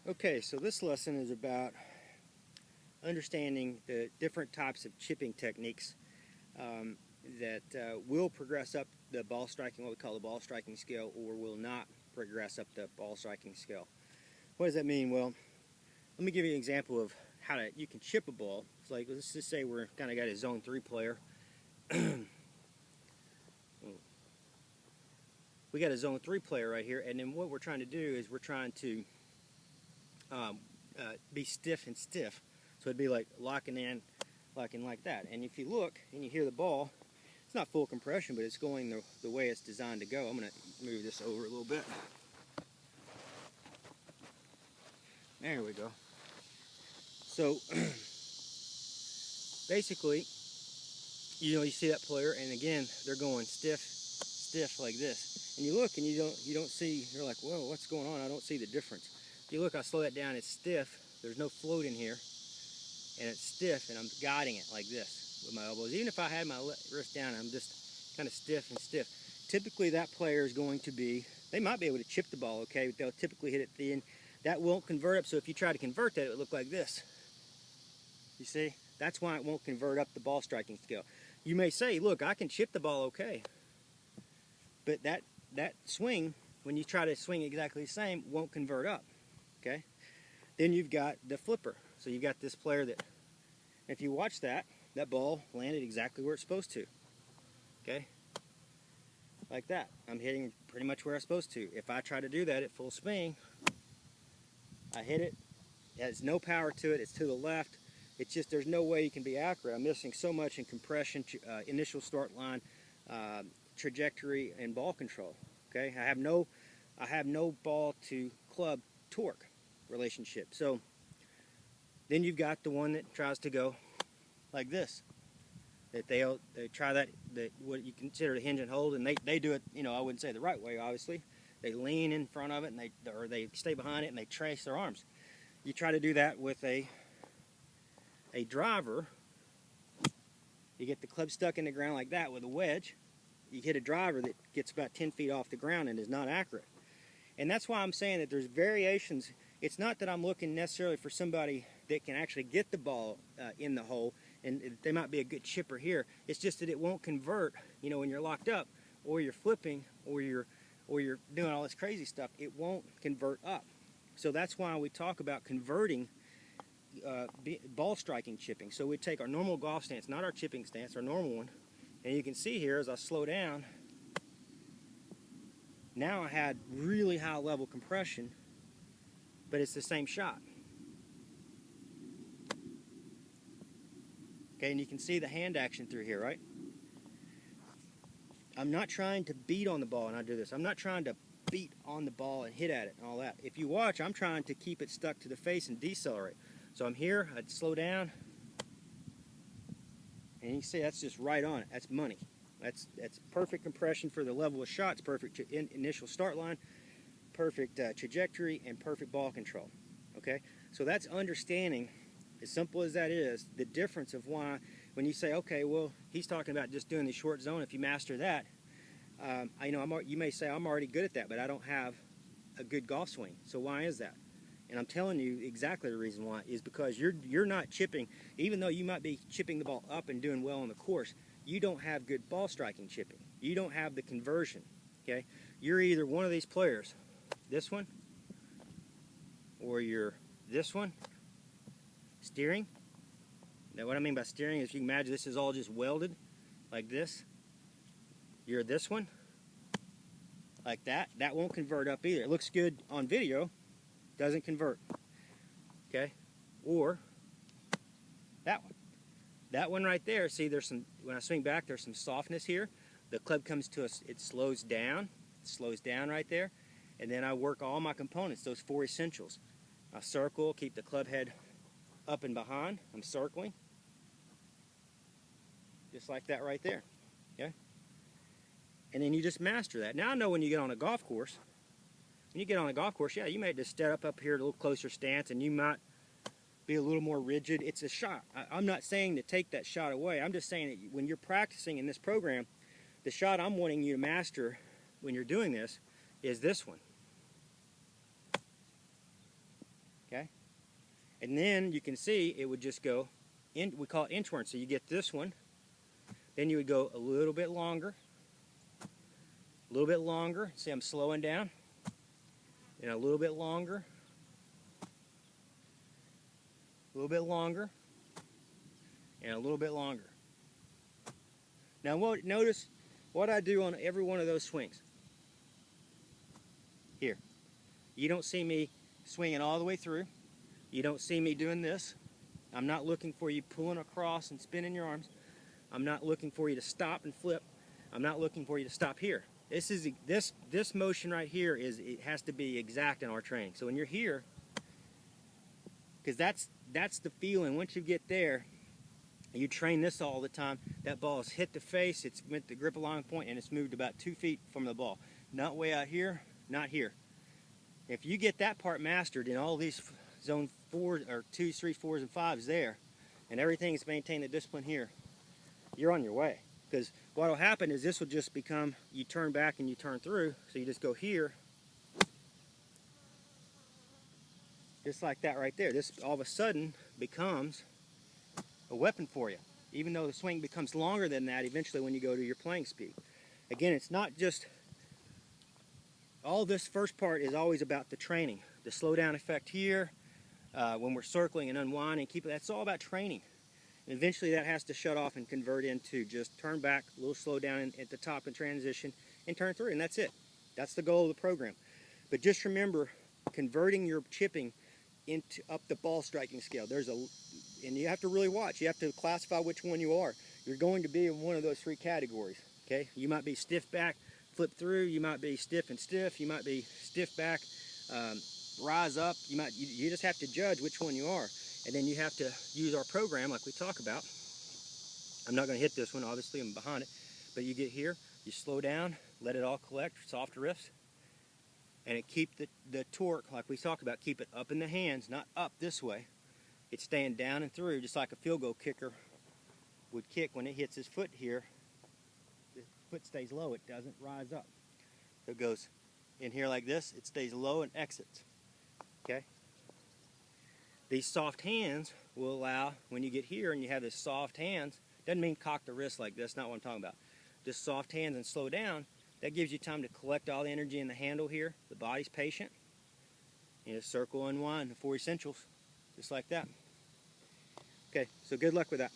Okay, so this lesson is about understanding the different types of chipping techniques that will progress up the ball striking, what we call the ball striking scale, or will not progress up the ball striking scale. What does that mean? Well, let me give you an example of how you can chip a ball. It's like, let's just say we're kind of got a zone 3 player. We got a zone 3 player right here, and then what we're trying to do is we're trying to be stiff and stiff. So it'd be like locking like that. And if you look and you hear the ball, it's not full compression, but it's going the way it's designed to go. I'm going to move this over a little bit. There we go. So basically, you see that player, and again, they're going stiff like this. And you look and you don't see, you're like, whoa, what's going on? I don't see the difference. If you look, I slow that down, it's stiff. There's no float in here. And it's stiff, and I'm guiding it like this with my elbows. Even if I had my wrist down, I'm just kind of stiff and stiff. Typically, that player is going to be, they might be able to chip the ball, okay, but they'll typically hit it thin. That won't convert up, so if you try to convert that, it would look like this. You see? That's why it won't convert up the ball striking scale. You may say, look, I can chip the ball okay, but that swing, when you try to swing exactly the same, won't convert up, okay? Then you've got the flipper. So you've got this player that, if you watch that ball landed exactly where it's supposed to, okay? Like that. I'm hitting pretty much where I'm supposed to. If I try to do that at full swing, I hit it, it has no power to it, it's to the left. It's just, there's no way you can be accurate. I'm missing so much in compression, initial start line, trajectory, and ball control, okay? I have no ball to club torque relationship. So then you've got the one that tries to go like this. That they try that what you consider a hinge and hold, and they do it, I wouldn't say the right way, obviously. They lean in front of it, and they stay behind it, and they trace their arms. You try to do that with a driver. You get the club stuck in the ground like that with a wedge. You hit a driver that gets about 10 feet off the ground and is not accurate. And that's why I'm saying that there's variations. It's not that I'm looking necessarily for somebody that can actually get the ball in the hole, and they might be a good chipper here. It's just that it won't convert, when you're locked up, or you're flipping, or you're doing all this crazy stuff. It won't convert up. So that's why we talk about converting ball striking chipping. So we take our normal golf stance, not our chipping stance, our normal one, and you can see here as I slow down, now I had really high level compression, but it's the same shot. Okay, and you can see the hand action through here, right? I'm not trying to beat on the ball when I do this. I'm not trying to beat on the ball and hit at it and all that. If you watch, I'm trying to keep it stuck to the face and decelerate. So I'm here, I'd slow down, and you can see that's just right on it. That's money. That's perfect compression for the level of shot. It's perfect initial start line, perfect trajectory, and perfect ball control. Okay, so that's understanding, as simple as that is, the difference of why when you say, okay, well, he's talking about just doing the short zone. If you master that, you may say I'm already good at that, but I don't have a good golf swing. So why is that? And I'm telling you exactly the reason why is because you're not chipping, even though you might be chipping the ball up and doing well on the course. You don't have good ball striking chipping. You don't have the conversion. Okay, you're either one of these players, this one, or you're this one. Steering. Now what I mean by steering is, you can imagine this is all just welded like this. You're this one, like that. That won't convert up either. It looks good on video, doesn't convert. Okay, or that one. That one right there, see, there's some, when I swing back, there's some softness here. The club comes to us, it slows down right there, and then I work all my components, those 4 essentials. I circle, keep the club head up and behind. I'm circling, just like that right there, okay? And then you just master that. Now I know when you get on a golf course, yeah, you may just step up here a little closer stance, and you might be a little more rigid. It's a shot. I'm not saying to take that shot away. I'm just saying that when you're practicing in this program, the shot I'm wanting you to master when you're doing this is this one. And then you can see it would just go in, we call it inchworm. So you get this one, then you would go a little bit longer, see I'm slowing down, and a little bit longer, a little bit longer, and a little bit longer. Now notice what I do on every one of those swings. Here, you don't see me swinging all the way through. You don't see me doing this. I'm not looking for you pulling across and spinning your arms. I'm not looking for you to stop and flip. I'm not looking for you to stop here. This motion right here it has to be exact in our training. So when you're here, because that's the feeling. Once you get there, you train this all the time. That ball has hit the face, it's went the grip along point, and it's moved about 2 feet from the ball. Not way out here, not here. If you get that part mastered in all these zone 4 or 2s, 3s, 4s, and 5s there, and everything is maintained the discipline here, you're on your way. Because what will happen is this will just become, you turn back and you turn through, so you just go here, just like that right there. This all of a sudden becomes a weapon for you. Even though the swing becomes longer than that eventually when you go to your playing speed. Again, it's not just, all this first part is always about the training. The slow down effect here, when we're circling and unwinding, that's all about training. And eventually that has to shut off and convert into just turn back, a little slow down at the top and transition, and turn through, and that's it. That's the goal of the program. But just remember, converting your chipping into up the ball striking scale. And you have to really watch. You have to classify which one you are. You're going to be in one of those 3 categories. Okay, you might be stiff back, flip through. You might be stiff and stiff. You might be stiff back, rise up. You just have to judge which one you are, and then you have to use our program like we talk about. I'm not going to hit this one, obviously. I'm behind it, but you get here, you slow down, let it all collect, soft riffs, and it keep the torque like we talked about. Keep it up in the hands, not up this way. It's staying down and through, just like a field goal kicker would kick when it hits his foot here. The foot stays low, it doesn't rise up. So it goes in here like this, it stays low and exits. Okay? These soft hands will allow, when you get here and you have this soft hands, doesn't mean cock the wrist like this, not what I'm talking about. Just soft hands and slow down, that gives you time to collect all the energy in the handle here. The body's patient. You know, circle, unwind, the 4 essentials. Just like that. Okay, so good luck with that.